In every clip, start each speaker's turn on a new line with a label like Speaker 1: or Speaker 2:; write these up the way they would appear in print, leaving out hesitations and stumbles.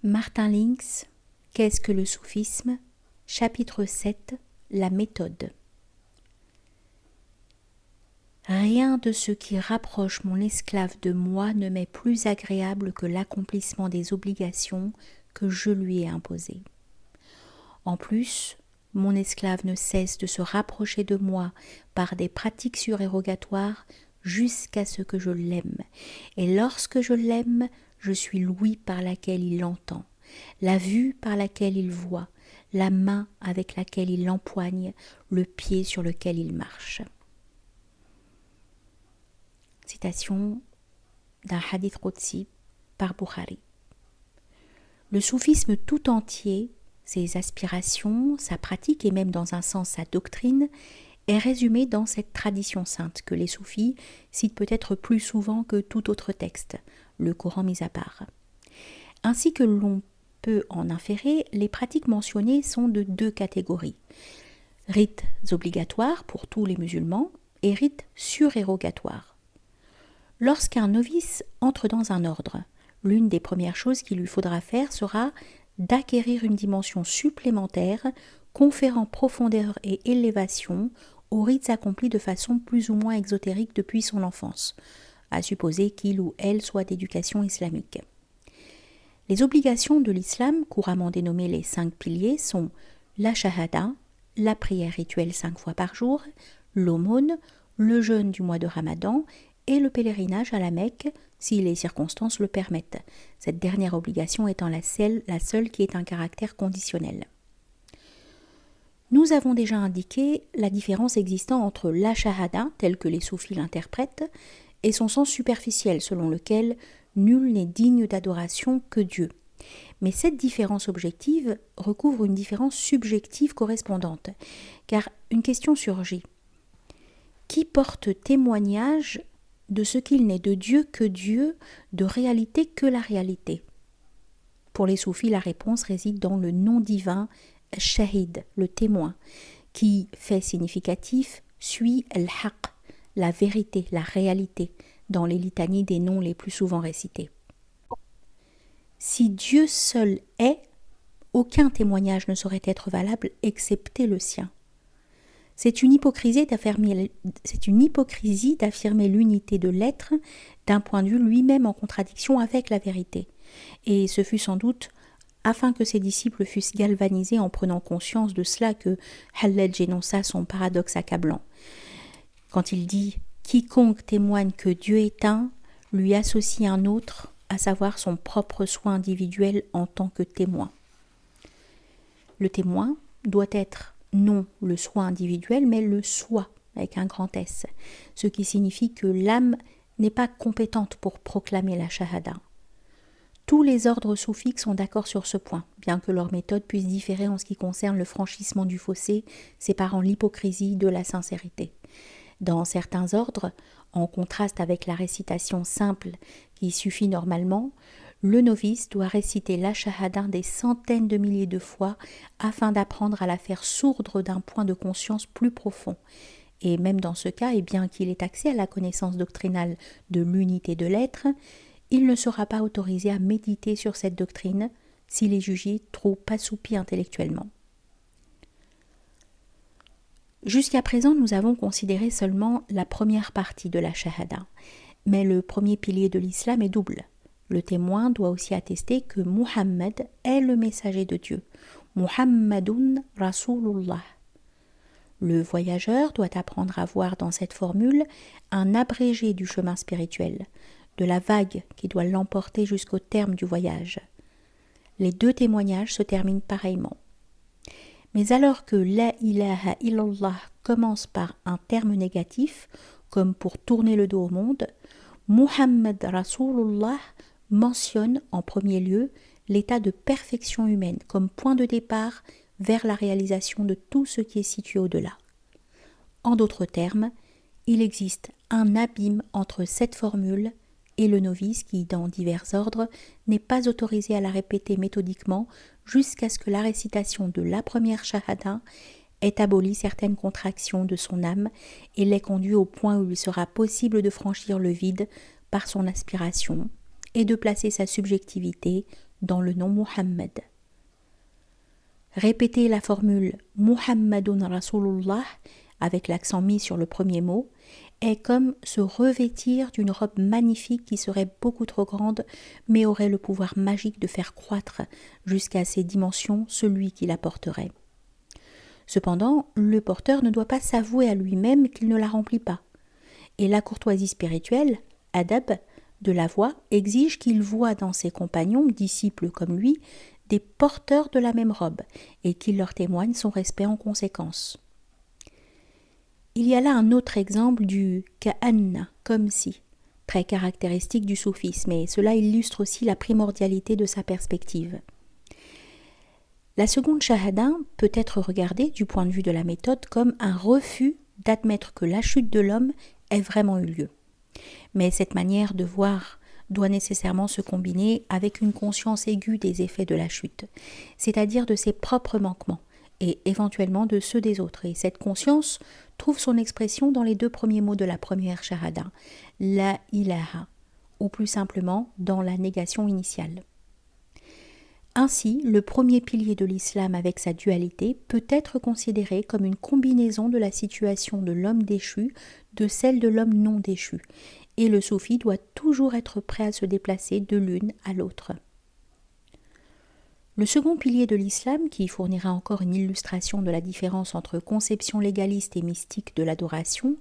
Speaker 1: Martin Links, Qu'est-ce que le soufisme ? Chapitre 7, la méthode. Rien de ce qui rapproche mon esclave de moi ne m'est plus agréable que l'accomplissement des obligations que je lui ai imposées. En plus, mon esclave ne cesse de se rapprocher de moi par des pratiques surérogatoires jusqu'à ce que je l'aime. Et lorsque je l'aime, je suis l'ouïe par laquelle il entend, la vue par laquelle il voit, la main avec laquelle il empoigne, le pied sur lequel il marche. Citation d'un hadith qudsi par Bukhari. Le soufisme tout entier, ses aspirations, sa pratique et même dans un sens sa doctrine, est résumé dans cette tradition sainte que les soufis citent peut-être plus souvent que tout autre texte, le Coran mis à part. Ainsi que l'on peut en inférer, les pratiques mentionnées sont de deux catégories. Rites obligatoires pour tous les musulmans et rites surérogatoires. Lorsqu'un novice entre dans un ordre, l'une des premières choses qu'il lui faudra faire sera d'acquérir une dimension supplémentaire conférant profondeur et élévation aux rites accomplis de façon plus ou moins exotérique depuis son enfance, à supposer qu'il ou elle soit d'éducation islamique. Les obligations de l'islam, couramment dénommées les 5 piliers, sont la shahada, la prière rituelle 5 fois par jour, l'aumône, le jeûne du mois de Ramadan et le pèlerinage à la Mecque, si les circonstances le permettent, cette dernière obligation étant la seule qui ait un caractère conditionnel. Nous avons déjà indiqué la différence existant entre la shahada, telle que les soufis l'interprètent, et son sens superficiel selon lequel nul n'est digne d'adoration que Dieu. Mais cette différence objective recouvre une différence subjective correspondante, car une question surgit. Qui porte témoignage de ce qu'il n'est de Dieu que Dieu, de réalité que la réalité? Pour les soufis, la réponse réside dans le nom divin shahid, le témoin, qui, fait significatif, suit al-haq, la vérité, la réalité, dans les litanies des noms les plus souvent récités. Si Dieu seul est, aucun témoignage ne saurait être valable excepté le sien. C'est une hypocrisie d'affirmer l'unité de l'être d'un point de vue lui-même en contradiction avec la vérité. Et ce fut sans doute afin que ses disciples fussent galvanisés en prenant conscience de cela que Hallaj énonça son paradoxe accablant. Quand il dit « Quiconque témoigne que Dieu est un, lui associe un autre, à savoir son propre soi individuel en tant que témoin. » Le témoin doit être non le soi individuel, mais le soi, avec un grand S, ce qui signifie que l'âme n'est pas compétente pour proclamer la shahada. Tous les ordres soufiques sont d'accord sur ce point, bien que leur méthode puisse différer en ce qui concerne le franchissement du fossé, séparant l'hypocrisie de la sincérité. Dans certains ordres, en contraste avec la récitation simple qui suffit normalement, le novice doit réciter la shahada des centaines de milliers de fois afin d'apprendre à la faire sourdre d'un point de conscience plus profond. Et même dans ce cas, et bien qu'il ait accès à la connaissance doctrinale de l'unité de l'être, il ne sera pas autorisé à méditer sur cette doctrine s'il est jugé trop assoupi intellectuellement. Jusqu'à présent, nous avons considéré seulement la première partie de la shahada, mais le premier pilier de l'islam est double. Le témoin doit aussi attester que Muhammad est le messager de Dieu. Muhammadun Rasulullah. Le voyageur doit apprendre à voir dans cette formule un abrégé du chemin spirituel, de la vague qui doit l'emporter jusqu'au terme du voyage. Les deux témoignages se terminent pareillement. Mais alors que la ilaha illallah commence par un terme négatif, comme pour tourner le dos au monde, Muhammad Rasulullah mentionne en premier lieu l'état de perfection humaine comme point de départ vers la réalisation de tout ce qui est situé au-delà. En d'autres termes, il existe un abîme entre cette formule et le novice qui, dans divers ordres, n'est pas autorisé à la répéter méthodiquement jusqu'à ce que la récitation de la première shahada ait aboli certaines contractions de son âme et l'ait conduit au point où il sera possible de franchir le vide par son aspiration et de placer sa subjectivité dans le nom Muhammad. Répéter la formule Muhammadun Rasulullah avec l'accent mis sur le premier mot est comme se revêtir d'une robe magnifique qui serait beaucoup trop grande mais aurait le pouvoir magique de faire croître jusqu'à ses dimensions celui qui la porterait. Cependant, le porteur ne doit pas s'avouer à lui-même qu'il ne la remplit pas. Et la courtoisie spirituelle, adab, de la voix exige qu'il voie dans ses compagnons, disciples comme lui, des porteurs de la même robe et qu'il leur témoigne son respect en conséquence. Il y a là un autre exemple du ka'anna, comme si, très caractéristique du soufisme, et cela illustre aussi la primordialité de sa perspective. La seconde shahada peut être regardée du point de vue de la méthode comme un refus d'admettre que la chute de l'homme ait vraiment eu lieu. Mais cette manière de voir doit nécessairement se combiner avec une conscience aiguë des effets de la chute, c'est-à-dire de ses propres manquements et éventuellement de ceux des autres. Et cette conscience trouve son expression dans les deux premiers mots de la première shahada, la ilaha, ou plus simplement dans la négation initiale. Ainsi, le premier pilier de l'islam avec sa dualité peut être considéré comme une combinaison de la situation de l'homme déchu de celle de l'homme non déchu, et le soufi doit toujours être prêt à se déplacer de l'une à l'autre. Le second pilier de l'islam, qui fournira encore une illustration de la différence entre conception légaliste et mystique de l'adoration,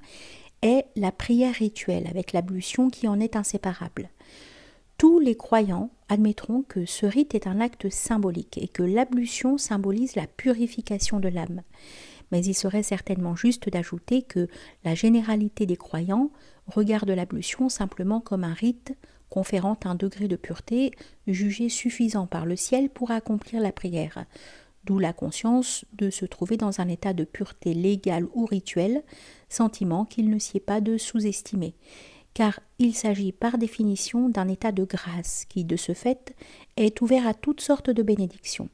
Speaker 1: est la prière rituelle avec l'ablution qui en est inséparable. Tous les croyants admettront que ce rite est un acte symbolique et que l'ablution symbolise la purification de l'âme. Mais il serait certainement juste d'ajouter que la généralité des croyants regarde l'ablution simplement comme un rite conférant un degré de pureté jugé suffisant par le ciel pour accomplir la prière, d'où la conscience de se trouver dans un état de pureté légale ou rituelle, sentiment qu'il ne sied pas de sous-estimer, car il s'agit par définition d'un état de grâce qui, de ce fait, est ouvert à toutes sortes de bénédictions.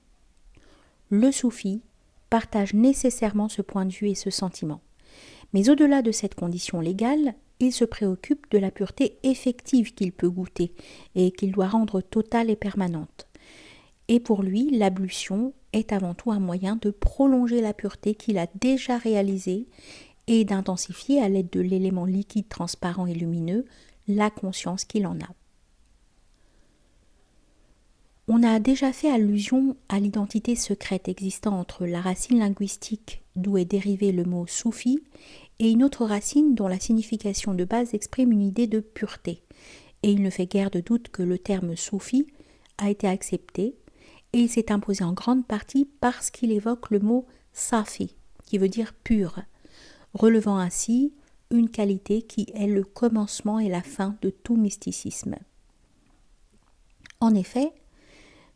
Speaker 1: Le soufi partage nécessairement ce point de vue et ce sentiment. Mais au-delà de cette condition légale, il se préoccupe de la pureté effective qu'il peut goûter et qu'il doit rendre totale et permanente. Et pour lui, l'ablution est avant tout un moyen de prolonger la pureté qu'il a déjà réalisée et d'intensifier à l'aide de l'élément liquide transparent et lumineux la conscience qu'il en a. On a déjà fait allusion à l'identité secrète existant entre la racine linguistique d'où est dérivé le mot soufi et une autre racine dont la signification de base exprime une idée de pureté. Et il ne fait guère de doute que le terme soufi a été accepté et il s'est imposé en grande partie parce qu'il évoque le mot safi, qui veut dire pur, relevant ainsi une qualité qui est le commencement et la fin de tout mysticisme. En effet,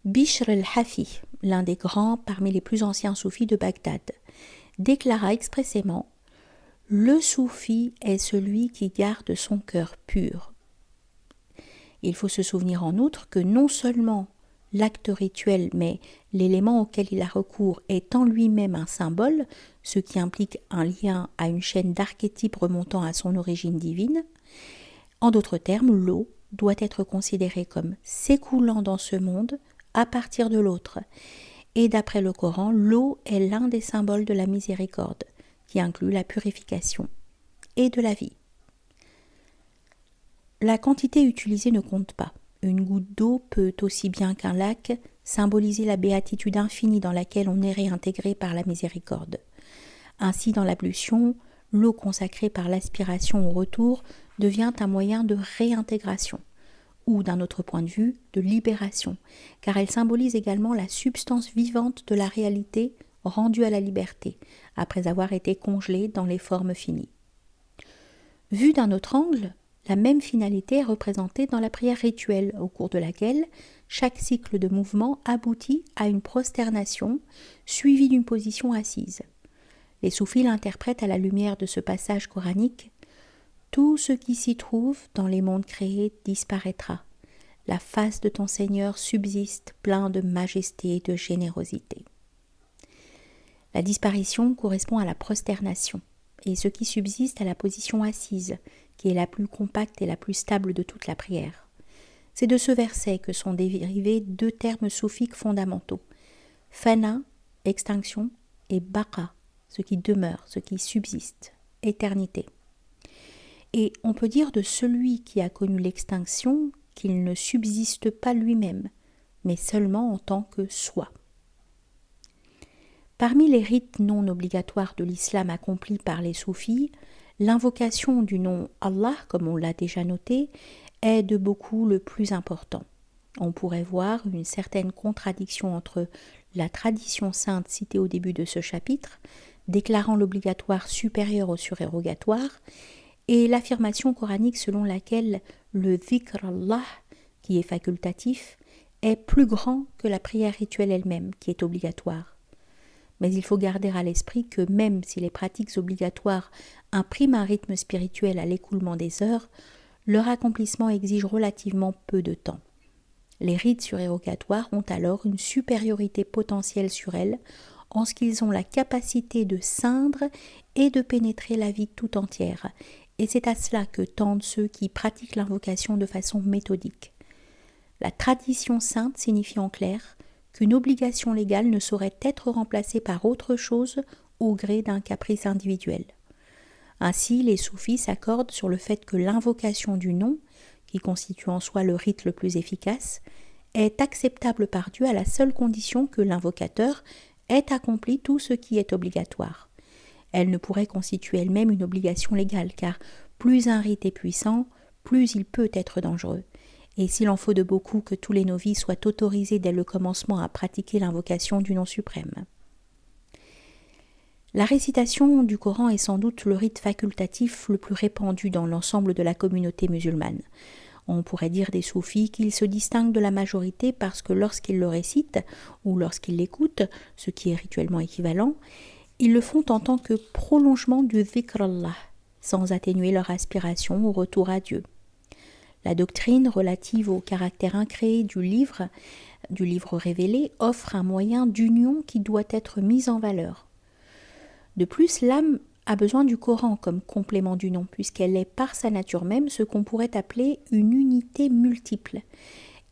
Speaker 1: Bishr al-Hafi, l'un des grands parmi les plus anciens soufis de Bagdad, déclara expressément « Le soufi est celui qui garde son cœur pur ». Il faut se souvenir en outre que non seulement l'acte rituel, mais l'élément auquel il a recours est en lui-même un symbole, ce qui implique un lien à une chaîne d'archétypes remontant à son origine divine. En d'autres termes, l'eau doit être considérée comme s'écoulant dans ce monde à partir de l'autre. Et d'après le Coran, l'eau est l'un des symboles de la miséricorde, qui inclut la purification et de la vie. La quantité utilisée ne compte pas. Une goutte d'eau peut, aussi bien qu'un lac, symboliser la béatitude infinie dans laquelle on est réintégré par la miséricorde. Ainsi, dans l'ablution, l'eau consacrée par l'aspiration au retour devient un moyen de réintégration, ou d'un autre point de vue, de libération, car elle symbolise également la substance vivante de la réalité rendue à la liberté, après avoir été congelée dans les formes finies. Vue d'un autre angle, la même finalité est représentée dans la prière rituelle, au cours de laquelle chaque cycle de mouvement aboutit à une prosternation suivie d'une position assise. Les soufis l'interprètent à la lumière de ce passage coranique. Tout ce qui s'y trouve dans les mondes créés disparaîtra. La face de ton Seigneur subsiste plein de majesté et de générosité. La disparition correspond à la prosternation, et ce qui subsiste à la position assise, qui est la plus compacte et la plus stable de toute la prière. C'est de ce verset que sont dérivés deux termes soufiques fondamentaux. Fana, extinction, et Baqa, ce qui demeure, ce qui subsiste, éternité. Et on peut dire de celui qui a connu l'extinction qu'il ne subsiste pas lui-même, mais seulement en tant que soi. Parmi les rites non obligatoires de l'islam accomplis par les soufis, l'invocation du nom Allah, comme on l'a déjà noté, est de beaucoup le plus important. On pourrait voir une certaine contradiction entre la tradition sainte citée au début de ce chapitre, déclarant l'obligatoire supérieur au surérogatoire, et l'affirmation coranique selon laquelle le dhikr Allah, qui est facultatif, est plus grand que la prière rituelle elle-même, qui est obligatoire. Mais il faut garder à l'esprit que même si les pratiques obligatoires impriment un rythme spirituel à l'écoulement des heures, leur accomplissement exige relativement peu de temps. Les rites surérogatoires ont alors une supériorité potentielle sur elles, en ce qu'ils ont la capacité de ceindre et de pénétrer la vie tout entière, et c'est à cela que tendent ceux qui pratiquent l'invocation de façon méthodique. La tradition sainte signifie en clair qu'une obligation légale ne saurait être remplacée par autre chose au gré d'un caprice individuel. Ainsi, les soufis s'accordent sur le fait que l'invocation du nom, qui constitue en soi le rite le plus efficace, est acceptable par Dieu à la seule condition que l'invocateur ait accompli tout ce qui est obligatoire. Elle ne pourrait constituer elle-même une obligation légale, car plus un rite est puissant, plus il peut être dangereux. Et s'il en faut de beaucoup que tous les novices soient autorisés dès le commencement à pratiquer l'invocation du nom suprême. La récitation du Coran est sans doute le rite facultatif le plus répandu dans l'ensemble de la communauté musulmane. On pourrait dire des soufis qu'ils se distinguent de la majorité parce que lorsqu'ils le récitent ou lorsqu'ils l'écoutent, ce qui est rituellement équivalent, ils le font en tant que prolongement du dhikr Allah, sans atténuer leur aspiration au retour à Dieu. La doctrine relative au caractère incréé du livre révélé, offre un moyen d'union qui doit être mis en valeur. De plus, l'âme a besoin du Coran comme complément du nom, puisqu'elle est par sa nature même ce qu'on pourrait appeler une unité multiple.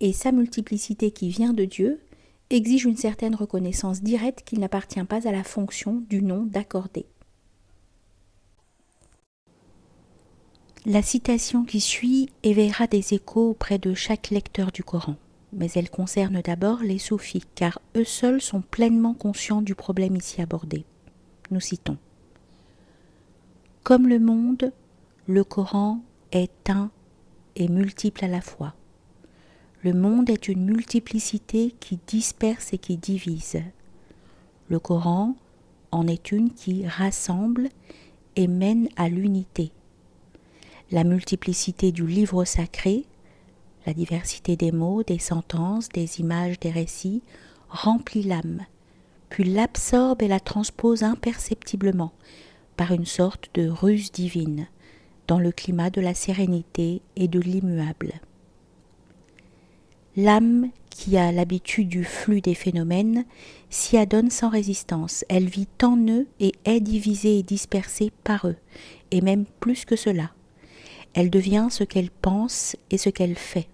Speaker 1: Et sa multiplicité qui vient de Dieu exige une certaine reconnaissance directe qu'il n'appartient pas à la fonction du nom d'accorder. La citation qui suit éveillera des échos auprès de chaque lecteur du Coran, mais elle concerne d'abord les soufis, car eux seuls sont pleinement conscients du problème ici abordé. Nous citons : « Comme le monde, le Coran est un et multiple à la fois. Le monde est une multiplicité qui disperse et qui divise. Le Coran en est une qui rassemble et mène à l'unité. La multiplicité du livre sacré, la diversité des mots, des sentences, des images, des récits, remplit l'âme, puis l'absorbe et la transpose imperceptiblement par une sorte de ruse divine dans le climat de la sérénité et de l'immuable. L'âme, qui a l'habitude du flux des phénomènes, s'y adonne sans résistance. Elle vit en eux et est divisée et dispersée par eux, et même plus que cela. Elle devient ce qu'elle pense et ce qu'elle fait.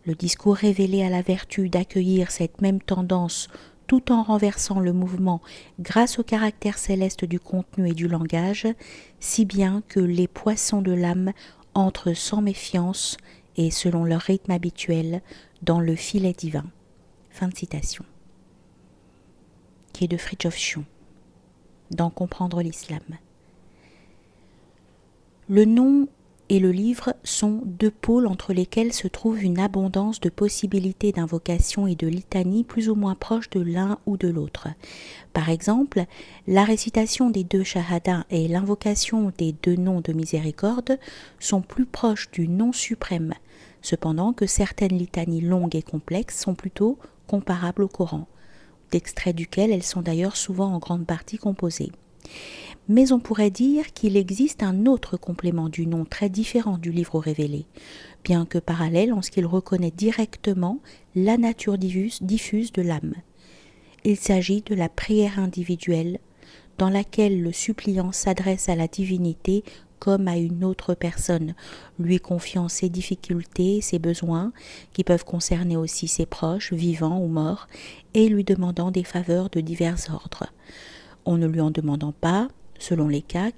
Speaker 1: Le discours révélé à la vertu d'accueillir cette même tendance tout en renversant le mouvement grâce au caractère céleste du contenu et du langage, si bien que les poissons de l'âme entrent sans méfiance et selon leur rythme habituel dans le filet divin. » Fin de citation. Qui est de Fridtjof Schuon, dans Comprendre l'islam. Le nom et le livre sont deux pôles entre lesquels se trouve une abondance de possibilités d'invocation et de litanie plus ou moins proches de l'un ou de l'autre. Par exemple, la récitation des 2 shahadas et l'invocation des 2 noms de miséricorde sont plus proches du nom suprême, cependant que certaines litanies longues et complexes sont plutôt comparables au Coran, d'extraits duquel elles sont d'ailleurs souvent en grande partie composées. Mais on pourrait dire qu'il existe un autre complément du nom très différent du livre révélé, bien que parallèle en ce qu'il reconnaît directement la nature diffuse de l'âme. Il s'agit de la prière individuelle, dans laquelle le suppliant s'adresse à la divinité comme à une autre personne, lui confiant ses difficultés, ses besoins, qui peuvent concerner aussi ses proches, vivants ou morts, et lui demandant des faveurs de divers ordres. On ne lui en demandant pas, selon les cas,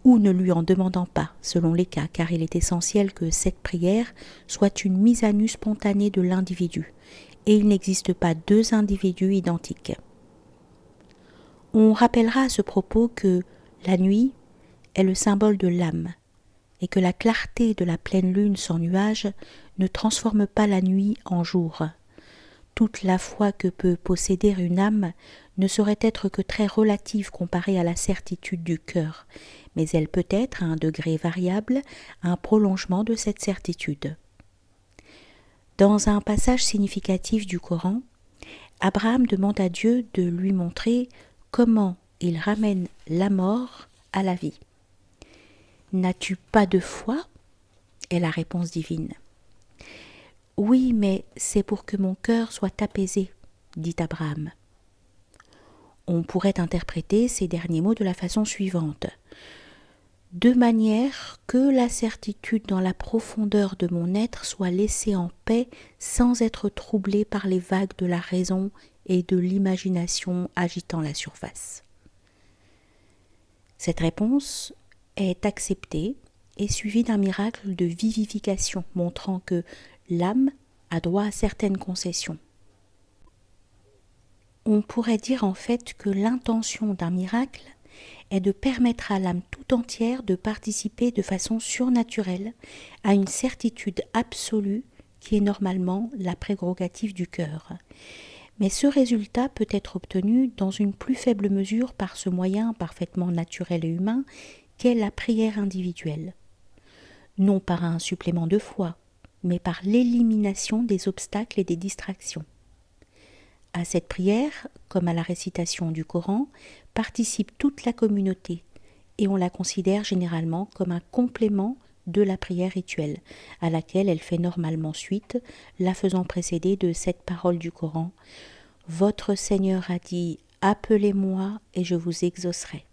Speaker 1: ou ne lui en demandant pas, selon les cas, car il est essentiel que cette prière soit une mise à nu spontanée de l'individu, et il n'existe pas deux individus identiques. On rappellera à ce propos que la nuit est le symbole de l'âme, et que la clarté de la pleine lune sans nuage ne transforme pas la nuit en jour. Toute la foi que peut posséder une âme ne saurait être que très relative comparée à la certitude du cœur, mais elle peut être, à un degré variable, un prolongement de cette certitude. Dans un passage significatif du Coran, Abraham demande à Dieu de lui montrer comment il ramène la mort à la vie. « N'as-tu pas de foi ?» est la réponse divine. « Oui, mais c'est pour que mon cœur soit apaisé, » dit Abraham. On pourrait interpréter ces derniers mots de la façon suivante. De manière que la certitude dans la profondeur de mon être soit laissée en paix sans être troublée par les vagues de la raison et de l'imagination agitant la surface. Cette réponse est acceptée et suivie d'un miracle de vivification montrant que l'âme a droit à certaines concessions. On pourrait dire en fait que l'intention d'un miracle est de permettre à l'âme tout entière de participer de façon surnaturelle à une certitude absolue qui est normalement la prérogative du cœur. Mais ce résultat peut être obtenu dans une plus faible mesure par ce moyen parfaitement naturel et humain qu'est la prière individuelle. Non par un supplément de foi, mais par l'élimination des obstacles et des distractions. À cette prière, comme à la récitation du Coran, participe toute la communauté et on la considère généralement comme un complément de la prière rituelle, à laquelle elle fait normalement suite, la faisant précéder de cette parole du Coran « Votre Seigneur a dit « Appelez-moi et je vous exaucerai ».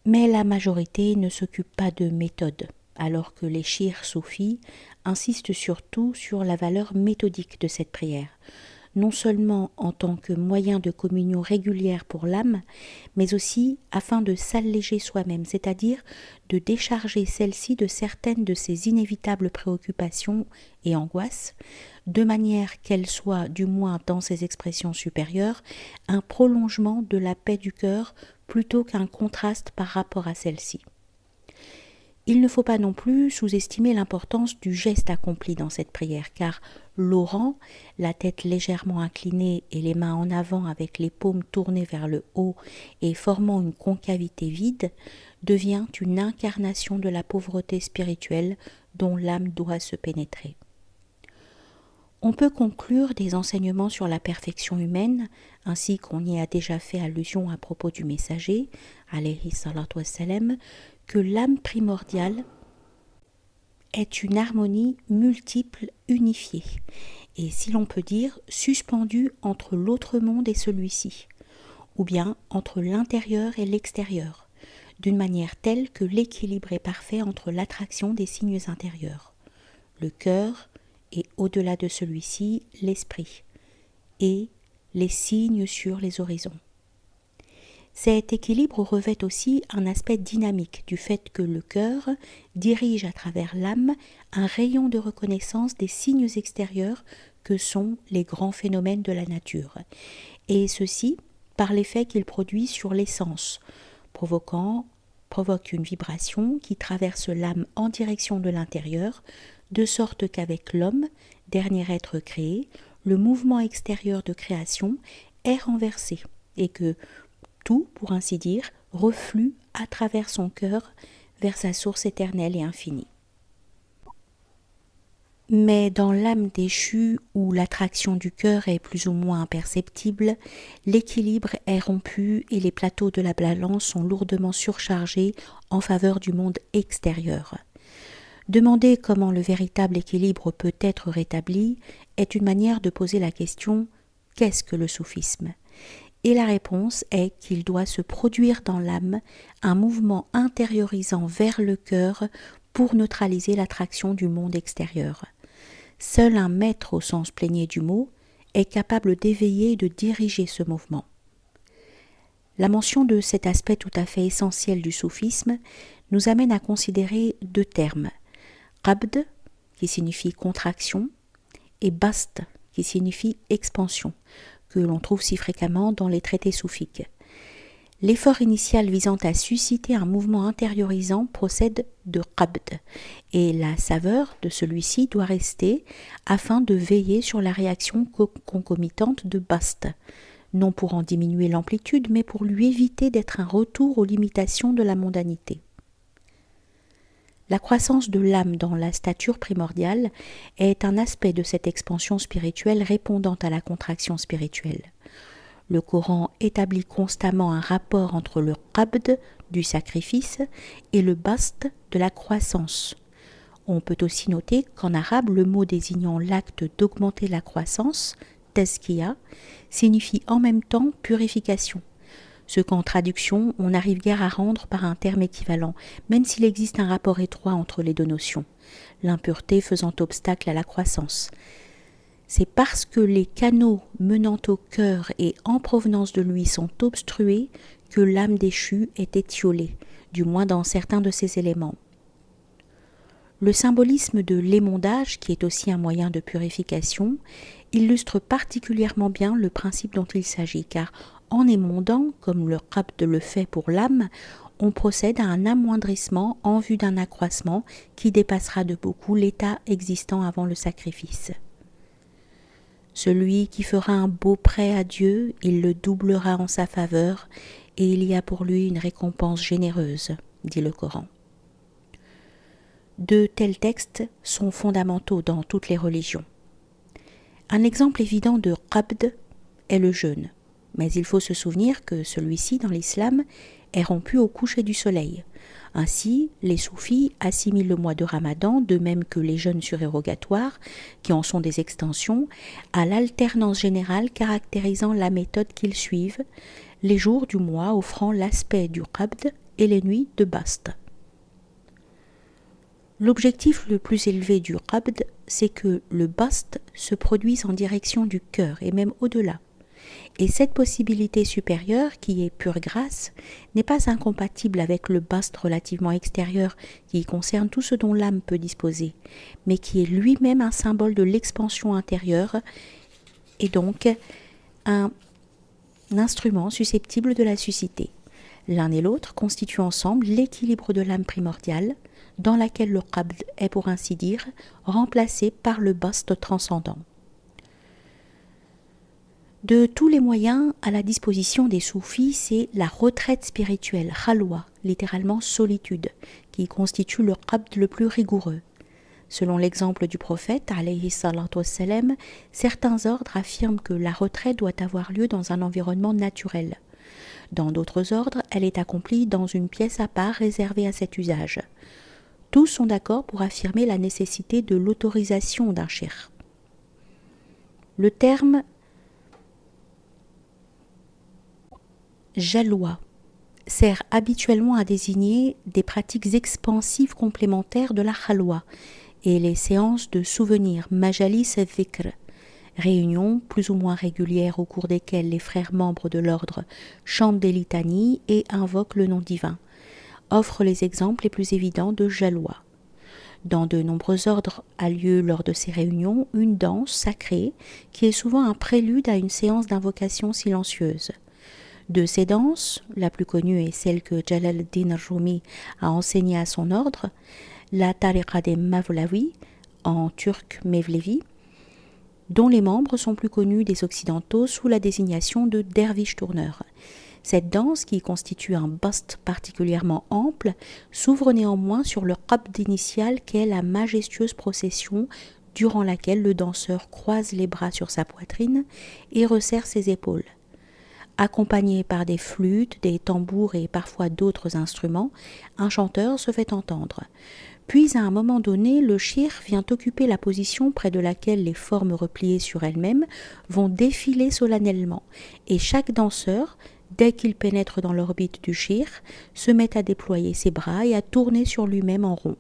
Speaker 1: Mais la majorité ne s'occupe pas de méthode, alors que les chiites soufis insistent surtout sur la valeur méthodique de cette prière, non seulement en tant que moyen de communion régulière pour l'âme, mais aussi afin de s'alléger soi-même, c'est-à-dire de décharger celle-ci de certaines de ses inévitables préoccupations et angoisses, de manière qu'elle soit, du moins dans ses expressions supérieures, un prolongement de la paix du cœur plutôt qu'un contraste par rapport à celle-ci. Il ne faut pas non plus sous-estimer l'importance du geste accompli dans cette prière, car l'orant, la tête légèrement inclinée et les mains en avant avec les paumes tournées vers le haut et formant une concavité vide, devient une incarnation de la pauvreté spirituelle dont l'âme doit se pénétrer. On peut conclure des enseignements sur la perfection humaine, ainsi qu'on y a déjà fait allusion à propos du messager, alayhi salatu wassalam, que l'âme primordiale est une harmonie multiple unifiée, et si l'on peut dire suspendue entre l'autre monde et celui-ci, ou bien entre l'intérieur et l'extérieur, d'une manière telle que l'équilibre est parfait entre l'attraction des signes intérieurs, le cœur et au-delà de celui-ci l'esprit, et les signes sur les horizons. Cet équilibre revêt aussi un aspect dynamique du fait que le cœur dirige à travers l'âme un rayon de reconnaissance des signes extérieurs que sont les grands phénomènes de la nature, et ceci par l'effet qu'il produit sur les sens, provoque une vibration qui traverse l'âme en direction de l'intérieur, de sorte qu'avec l'homme, dernier être créé, le mouvement extérieur de création est renversé, et que tout, pour ainsi dire, reflue à travers son cœur vers sa source éternelle et infinie. Mais dans l'âme déchue, où l'attraction du cœur est plus ou moins imperceptible, l'équilibre est rompu et les plateaux de la balance sont lourdement surchargés en faveur du monde extérieur. Demander comment le véritable équilibre peut être rétabli est une manière de poser la question « Qu'est-ce que le soufisme ?» Et la réponse est qu'il doit se produire dans l'âme un mouvement intériorisant vers le cœur pour neutraliser l'attraction du monde extérieur. Seul un maître au sens plénier du mot est capable d'éveiller et de diriger ce mouvement. La mention de cet aspect tout à fait essentiel du soufisme nous amène à considérer deux termes, qabd, qui signifie contraction, et bast, qui signifie expansion, que l'on trouve si fréquemment dans les traités soufiques. L'effort initial visant à susciter un mouvement intériorisant procède de qabd, et la saveur de celui-ci doit rester afin de veiller sur la réaction concomitante de bast, non pour en diminuer l'amplitude, mais pour lui éviter d'être un retour aux limitations de la mondanité. La croissance de l'âme dans la stature primordiale est un aspect de cette expansion spirituelle répondant à la contraction spirituelle. Le Coran établit constamment un rapport entre le qabd du sacrifice et le bast de la croissance. On peut aussi noter qu'en arabe, le mot désignant l'acte d'augmenter la croissance, tazkiya, signifie en même temps purification. Ce qu'en traduction, on n'arrive guère à rendre par un terme équivalent, même s'il existe un rapport étroit entre les deux notions, l'impureté faisant obstacle à la croissance. C'est parce que les canaux menant au cœur et en provenance de lui sont obstrués que l'âme déchue est étiolée, du moins dans certains de ses éléments. Le symbolisme de l'émondage, qui est aussi un moyen de purification, illustre particulièrement bien le principe dont il s'agit, car en émondant, comme le qabd le fait pour l'âme, on procède à un amoindrissement en vue d'un accroissement qui dépassera de beaucoup l'état existant avant le sacrifice. Celui qui fera un beau prêt à Dieu, il le doublera en sa faveur, et il y a pour lui une récompense généreuse, dit le Coran. De tels textes sont fondamentaux dans toutes les religions. Un exemple évident de qabd est le jeûne, mais il faut se souvenir que celui-ci, dans l'islam, est rompu au coucher du soleil. Ainsi, les soufis assimilent le mois de Ramadan, de même que les jeûnes surérogatoires, qui en sont des extensions, à l'alternance générale caractérisant la méthode qu'ils suivent, les jours du mois offrant l'aspect du qabd et les nuits de bast. L'objectif le plus élevé du qabd, c'est que le bast se produise en direction du cœur et même au-delà. Et cette possibilité supérieure, qui est pure grâce, n'est pas incompatible avec le bast relativement extérieur qui concerne tout ce dont l'âme peut disposer, mais qui est lui-même un symbole de l'expansion intérieure et donc un instrument susceptible de la susciter. L'un et l'autre constituent ensemble l'équilibre de l'âme primordiale, dans laquelle le qabd est, pour ainsi dire, remplacé par le bast transcendant. De tous les moyens à la disposition des soufis, c'est la retraite spirituelle, khalwa, littéralement solitude, qui constitue le qabd le plus rigoureux. Selon l'exemple du prophète, alayhi salatu wassalam, certains ordres affirment que la retraite doit avoir lieu dans un environnement naturel. Dans d'autres ordres, elle est accomplie dans une pièce à part réservée à cet usage. Tous sont d'accord pour affirmer la nécessité de l'autorisation d'un cheikh. Le terme jalwa sert habituellement à désigner des pratiques expansives complémentaires de la khalwa et les séances de souvenirs, majalis et dhikr, réunions plus ou moins régulières au cours desquelles les frères membres de l'ordre chantent des litanies et invoquent le nom divin, offrent les exemples les plus évidents de jalwa. Dans de nombreux ordres a lieu lors de ces réunions une danse sacrée qui est souvent un prélude à une séance d'invocation silencieuse. De ces danses, la plus connue est celle que Jalal ad-Din Rumi a enseignée à son ordre, la Tariqa des Mavlavi, en turc Mevlevi, dont les membres sont plus connus des Occidentaux sous la désignation de derviche tourneur. Cette danse, qui constitue un bast particulièrement ample, s'ouvre néanmoins sur le qabd initial qu'est la majestueuse procession durant laquelle le danseur croise les bras sur sa poitrine et resserre ses épaules. Accompagné par des flûtes, des tambours et parfois d'autres instruments, un chanteur se fait entendre. Puis à un moment donné, le shir vient occuper la position près de laquelle les formes repliées sur elles-mêmes vont défiler solennellement, et chaque danseur, dès qu'il pénètre dans l'orbite du shir, se met à déployer ses bras et à tourner sur lui-même en rond,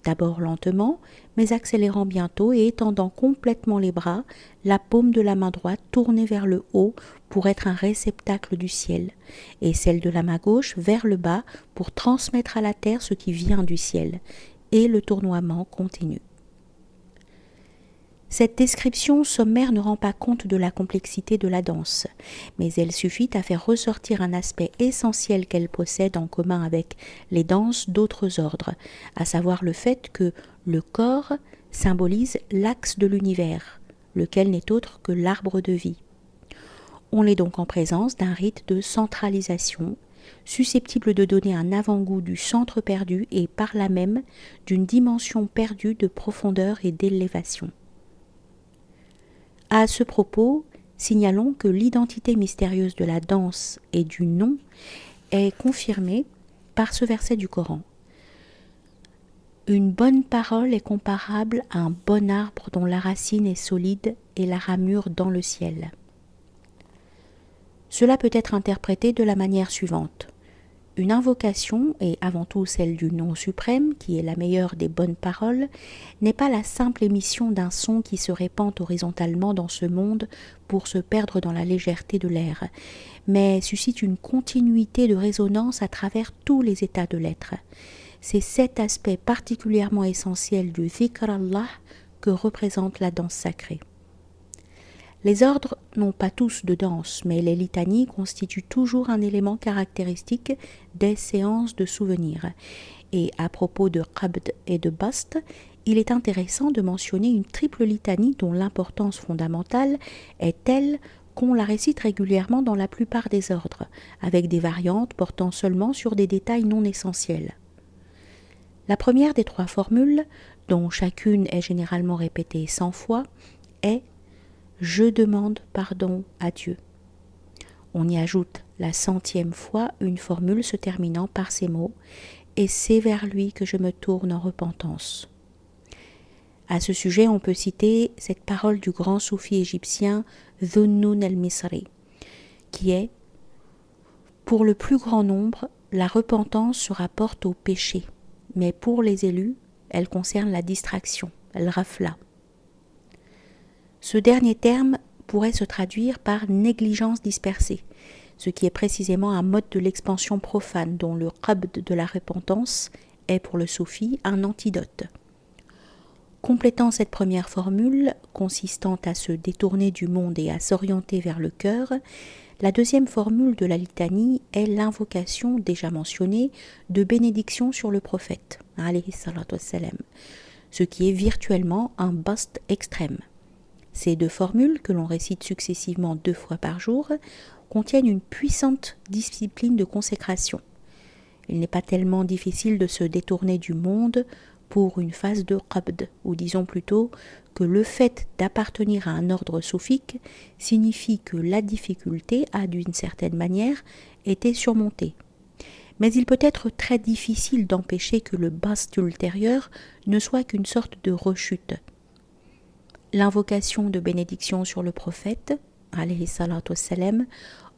Speaker 1: d'abord lentement, mais accélérant bientôt et étendant complètement les bras, la paume de la main droite tournée vers le haut pour être un réceptacle du ciel, et celle de la main gauche vers le bas pour transmettre à la terre ce qui vient du ciel, et le tournoiement continue. Cette description sommaire ne rend pas compte de la complexité de la danse, mais elle suffit à faire ressortir un aspect essentiel qu'elle possède en commun avec les danses d'autres ordres, à savoir le fait que le corps symbolise l'axe de l'univers, lequel n'est autre que l'arbre de vie. On est donc en présence d'un rite de centralisation, susceptible de donner un avant-goût du centre perdu et par là même d'une dimension perdue de profondeur et d'élévation. À ce propos, signalons que l'identité mystérieuse de la danse et du nom est confirmée par ce verset du Coran. Une bonne parole est comparable à un bon arbre dont la racine est solide et la ramure dans le ciel. Cela peut être interprété de la manière suivante. Une invocation, et avant tout celle du nom suprême, qui est la meilleure des bonnes paroles, n'est pas la simple émission d'un son qui se répand horizontalement dans ce monde pour se perdre dans la légèreté de l'air, mais suscite une continuité de résonance à travers tous les états de l'être. C'est cet aspect particulièrement essentiel du dhikr Allah que représente la danse sacrée. Les ordres n'ont pas tous de danse, mais les litanies constituent toujours un élément caractéristique des séances de souvenirs. Et à propos de qabd et de bast, il est intéressant de mentionner une triple litanie dont l'importance fondamentale est telle qu'on la récite régulièrement dans la plupart des ordres, avec des variantes portant seulement sur des détails non essentiels. La première des trois formules, dont chacune est généralement répétée 100 fois, est « Je demande pardon à Dieu ». On y ajoute la 100e fois une formule se terminant par ces mots « Et c'est vers lui que je me tourne en repentance ». À ce sujet, on peut citer cette parole du grand soufi égyptien Dhunnun el-Misri, qui est « Pour le plus grand nombre, la repentance se rapporte au péché, mais pour les élus, elle concerne la distraction, el-Rafla ». Ce dernier terme pourrait se traduire par négligence dispersée, ce qui est précisément un mode de l'expansion profane dont le qabd de la repentance est pour le soufi un antidote. Complétant cette première formule, consistant à se détourner du monde et à s'orienter vers le cœur, la deuxième formule de la litanie est l'invocation déjà mentionnée de bénédiction sur le prophète, alayhi salatu wassalam, ce qui est virtuellement un bast extrême. Ces deux formules, que l'on récite successivement 2 fois par jour, contiennent une puissante discipline de consécration. Il n'est pas tellement difficile de se détourner du monde pour une phase de qabd, ou disons plutôt que le fait d'appartenir à un ordre soufique signifie que la difficulté a d'une certaine manière été surmontée. Mais il peut être très difficile d'empêcher que le bast ultérieur ne soit qu'une sorte de rechute. L'invocation de bénédiction sur le prophète, alayhi salatu wassalam,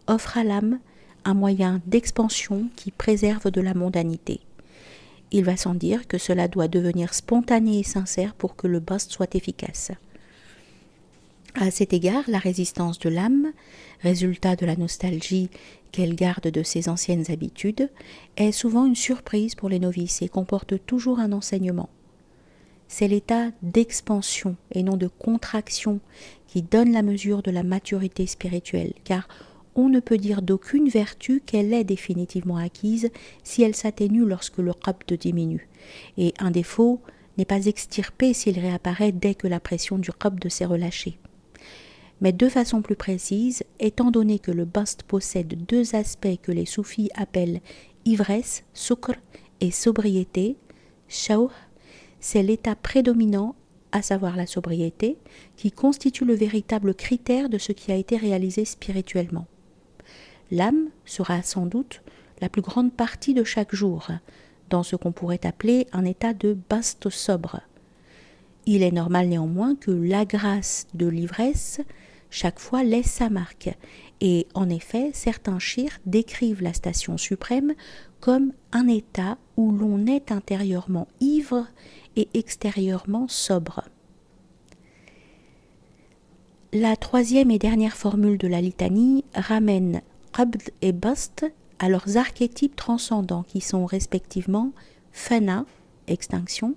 Speaker 1: offre à l'âme un moyen d'expansion qui préserve de la mondanité. Il va sans dire que cela doit devenir spontané et sincère pour que le bast soit efficace. À cet égard, la résistance de l'âme, résultat de la nostalgie qu'elle garde de ses anciennes habitudes, est souvent une surprise pour les novices et comporte toujours un enseignement. C'est l'état d'expansion et non de contraction qui donne la mesure de la maturité spirituelle, car on ne peut dire d'aucune vertu qu'elle est définitivement acquise si elle s'atténue lorsque le qabd diminue, et un défaut n'est pas extirpé s'il réapparaît dès que la pression du qabd s'est relâchée. Mais de façon plus précise, étant donné que le bast possède 2 aspects que les soufis appellent ivresse, sukr, et sobriété, shawh, c'est l'état prédominant, à savoir la sobriété, qui constitue le véritable critère de ce qui a été réalisé spirituellement. L'âme sera sans doute la plus grande partie de chaque jour, dans ce qu'on pourrait appeler un état de bast sobre. Il est normal néanmoins que la grâce de l'ivresse chaque fois laisse sa marque, et en effet certains shirs décrivent la station suprême comme un état où l'on est intérieurement ivre et extérieurement sobre. La troisième et dernière formule de la litanie ramène qabd et bast à leurs archétypes transcendants qui sont respectivement fana, extinction,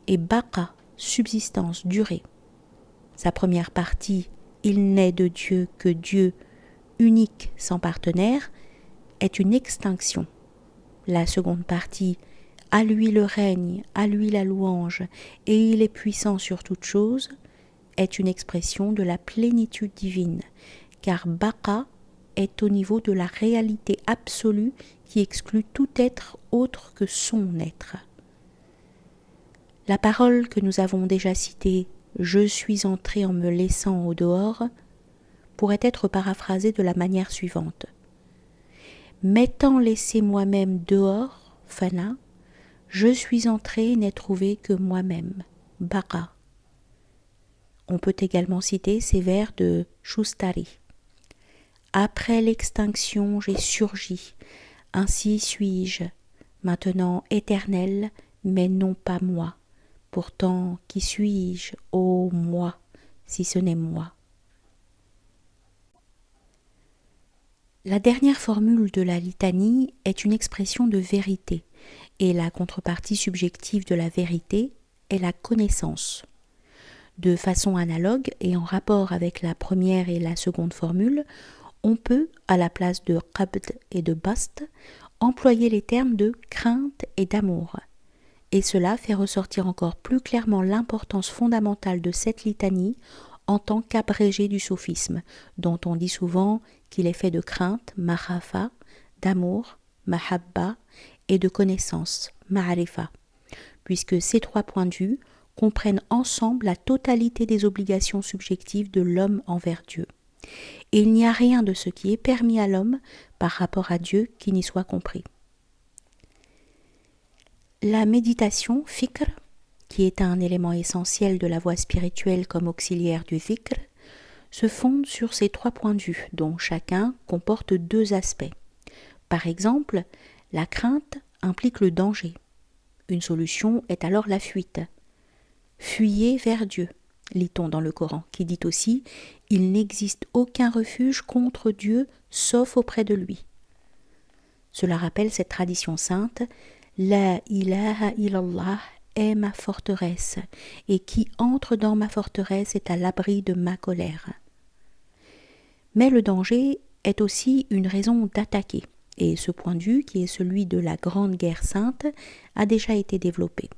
Speaker 1: et baqa, subsistance, durée. Sa première partie, il n'est de Dieu que Dieu, unique sans partenaire, est une extinction. La seconde partie, à lui le règne, à lui la louange, et il est puissant sur toute chose, est une expression de la plénitude divine, car baqa est au niveau de la réalité absolue qui exclut tout être autre que son être. La parole que nous avons déjà citée « Je suis entré en me laissant au dehors » pourrait être paraphrasée de la manière suivante. M'étant laissé moi-même dehors, fana, je suis entré et n'ai trouvé que moi-même, baqa. On peut également citer ces vers de Shustari. Après l'extinction, j'ai surgi, ainsi suis-je, maintenant éternel, mais non pas moi. Pourtant, qui suis-je, ô moi, si ce n'est moi? La dernière formule de la litanie est une expression de vérité, et la contrepartie subjective de la vérité est la connaissance. De façon analogue et en rapport avec la première et la seconde formule, on peut, à la place de qabd et de bast, employer les termes de crainte et d'amour. Et cela fait ressortir encore plus clairement l'importance fondamentale de cette litanie en tant qu'abrégé du soufisme, dont on dit souvent qu'il est fait de crainte, mahafa, d'amour, mahabba, et de connaissance, ma'arifa, puisque ces trois points de vue comprennent ensemble la totalité des obligations subjectives de l'homme envers Dieu. Et il n'y a rien de ce qui est permis à l'homme par rapport à Dieu qui n'y soit compris. La méditation, fikr, qui est un élément essentiel de la voie spirituelle comme auxiliaire du dhikr, se fonde sur ces trois points de vue, dont chacun comporte deux aspects. Par exemple, la crainte implique le danger. Une solution est alors la fuite. Fuyez vers Dieu, lit-on dans le Coran, qui dit aussi « Il n'existe aucun refuge contre Dieu sauf auprès de lui ». Cela rappelle cette tradition sainte « La ilaha illallah est ma forteresse, et qui entre dans ma forteresse est à l'abri de ma colère ». Mais le danger est aussi une raison d'attaquer, et ce point de vue, qui est celui de la grande guerre sainte, a déjà été développé.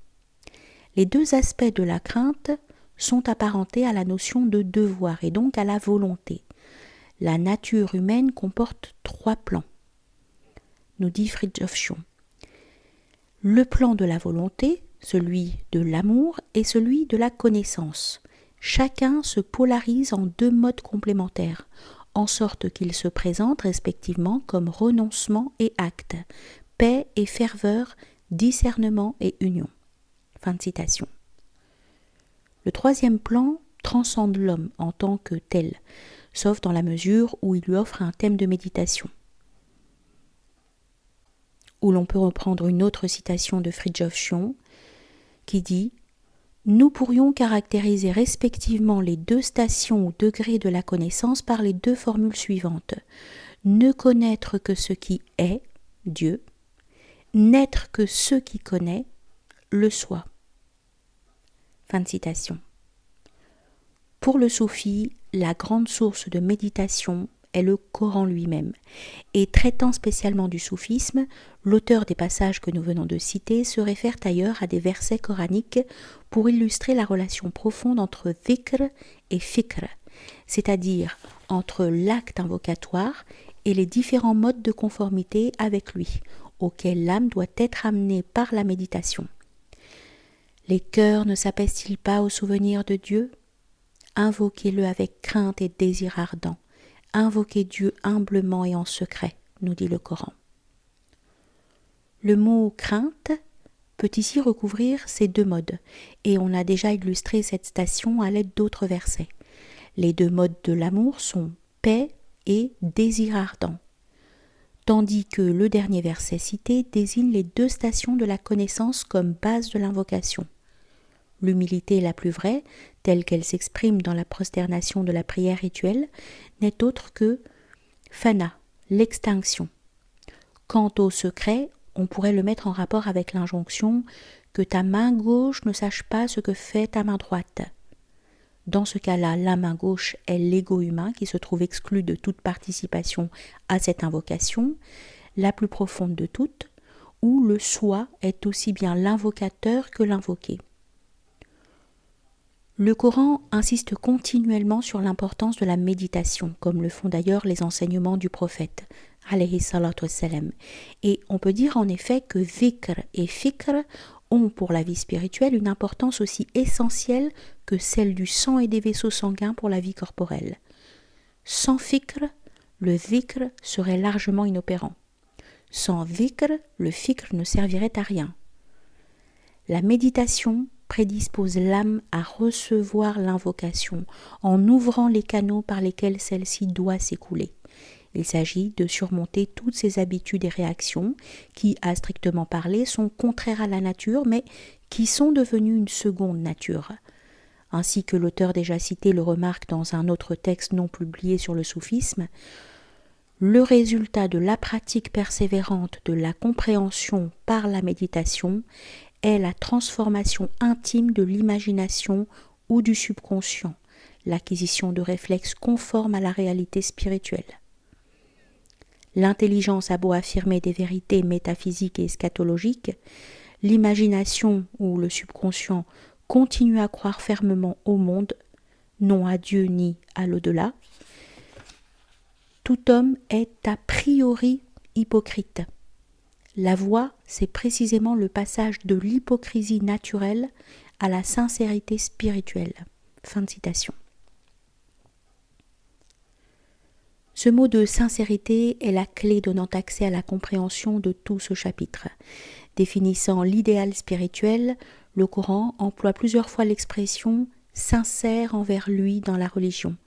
Speaker 1: Les deux aspects de la crainte sont apparentés à la notion de devoir et donc à la volonté. La nature humaine comporte trois plans, nous dit Fridtjof Schuon. Le plan de la volonté, celui de l'amour et celui de la connaissance. Chacun se polarise en deux modes complémentaires, en sorte qu'ils se présentent respectivement comme renoncement et acte, paix et ferveur, discernement et union. Fin de citation. Le troisième plan transcende l'homme en tant que tel, sauf dans la mesure où il lui offre un thème de méditation. Où l'on peut reprendre une autre citation de Fridtjof Schuon qui dit « Nous pourrions caractériser respectivement les deux stations ou degrés de la connaissance par les deux formules suivantes. Ne connaître que ce qui est, Dieu, n'être que ce qui connaît, le soi. » Fin de citation. Pour le soufi, la grande source de méditation est le Coran lui-même. Et traitant spécialement du soufisme, l'auteur des passages que nous venons de citer se réfère ailleurs à des versets coraniques pour illustrer la relation profonde entre dhikr et fikr, c'est-à-dire entre l'acte invocatoire et les différents modes de conformité avec lui, auxquels l'âme doit être amenée par la méditation. Les cœurs ne s'apaisent-ils pas au souvenir de Dieu ? Invoquez-le avec crainte et désir ardent. Invoquez Dieu humblement et en secret, nous dit le Coran. Le mot crainte peut ici recouvrir ces deux modes, et on a déjà illustré cette citation à l'aide d'autres versets. Les deux modes de l'amour sont paix et désir ardent, tandis que le dernier verset cité désigne les deux stations de la connaissance comme base de l'invocation. L'humilité la plus vraie, telle qu'elle s'exprime dans la prosternation de la prière rituelle, n'est autre que fana, l'extinction. Quant au secret, on pourrait le mettre en rapport avec l'injonction que ta main gauche ne sache pas ce que fait ta main droite. Dans ce cas-là, la main gauche est l'ego humain qui se trouve exclu de toute participation à cette invocation, la plus profonde de toutes, où le soi est aussi bien l'invocateur que l'invoqué. Le Coran insiste continuellement sur l'importance de la méditation, comme le font d'ailleurs les enseignements du prophète, alayhi salatu wassalam. Et on peut dire en effet que dhikr et fikr ont pour la vie spirituelle une importance aussi essentielle que celle du sang et des vaisseaux sanguins pour la vie corporelle. Sans fikr, le dhikr serait largement inopérant. Sans dhikr, le fikr ne servirait à rien. La méditation prédispose l'âme à recevoir l'invocation en ouvrant les canaux par lesquels celle-ci doit s'écouler. Il s'agit de surmonter toutes ces habitudes et réactions qui, à strictement parler, sont contraires à la nature, mais qui sont devenues une seconde nature. Ainsi que l'auteur déjà cité le remarque dans un autre texte non publié sur le soufisme, le résultat de la pratique persévérante de la compréhension par la méditation est la transformation intime de l'imagination ou du subconscient, l'acquisition de réflexes conformes à la réalité spirituelle. L'intelligence a beau affirmer des vérités métaphysiques et eschatologiques, l'imagination ou le subconscient continue à croire fermement au monde, non à Dieu ni à l'au-delà. Tout homme est a priori hypocrite. La voie, c'est précisément le passage de l'hypocrisie naturelle à la sincérité spirituelle. Fin de citation. Ce mot de sincérité est la clé donnant accès à la compréhension de tout ce chapitre. Définissant l'idéal spirituel, le Coran emploie plusieurs fois l'expression « sincère envers lui dans la religion »,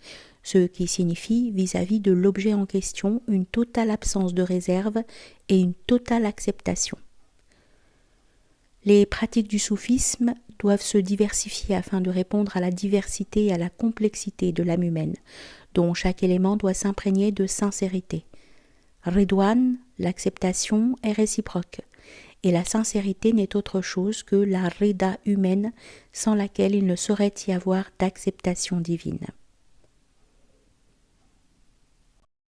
Speaker 1: ce qui signifie vis-à-vis de l'objet en question une totale absence de réserve et une totale acceptation. Les pratiques du soufisme doivent se diversifier afin de répondre à la diversité et à la complexité de l'âme humaine, dont chaque élément doit s'imprégner de sincérité. Ridwan, l'acceptation, est réciproque, et la sincérité n'est autre chose que la rida humaine sans laquelle il ne saurait y avoir d'acceptation divine.